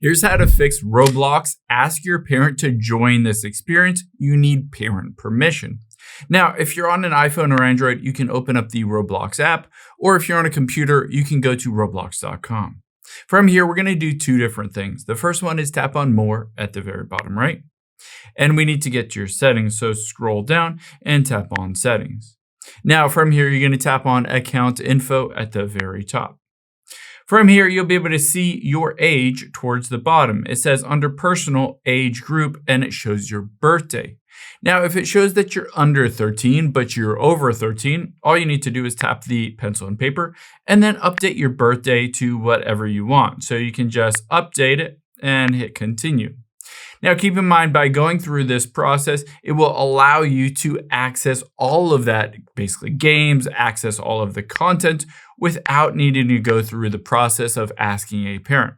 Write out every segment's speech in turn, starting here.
Here's how to fix Roblox. Ask your parent to join this experience. You need parent permission. Now, if you're on an iPhone or Android, you can open up the Roblox app, or if you're on a computer, you can go to roblox.com. From here, we're going to do two different things. The first one is tap on More at the very bottom right, and we need to get to your settings. So scroll down and tap on Settings. Now, from here, you're going to tap on Account Info at the very top. From here, you'll be able to see your age towards the bottom. It says under Personal Age Group, and it shows your birthday. Now, if it shows that you're under 13, but you're over 13, all you need to do is tap the pencil and paper and then update your birthday to whatever you want. So you can just update it and hit continue. Now, keep in mind, by going through this process, it will allow you to access all of that, basically games, access all of the content without needing to go through the process of asking a parent.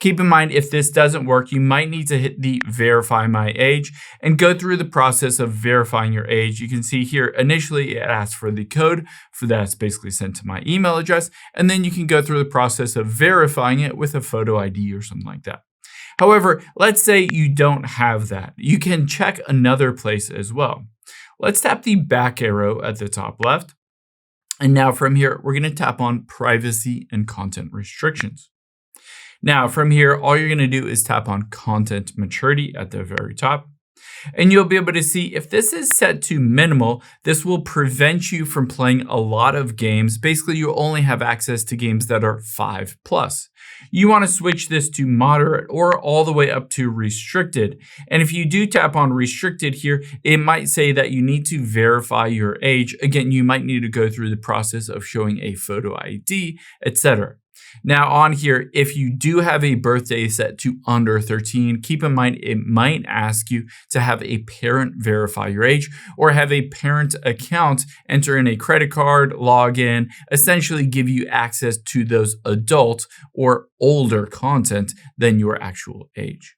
Keep in mind, if this doesn't work, you might need to hit the verify my age and go through the process of verifying your age. You can see here, initially it asks for the code for that's basically sent to my email address. And then you can go through the process of verifying it with a photo ID or something like that. However, let's say you don't have that. You can check another place as well. Let's tap the back arrow at the top left. And now from here, we're going to tap on Privacy and Content Restrictions. Now from here, all you're going to do is tap on Content Maturity at the very top. And you'll be able to see if this is set to minimal, this will prevent you from playing a lot of games. Basically, you only have access to games that are 5+. You want to switch this to moderate or all the way up to restricted. And if you do tap on restricted here, it might say that you need to verify your age. Again, you might need to go through the process of showing a photo ID, etc. Now on here, if you do have a birthday set to under 13, keep in mind it might ask you to have a parent verify your age or have a parent account, enter in a credit card, log in, essentially give you access to those adult or older content than your actual age.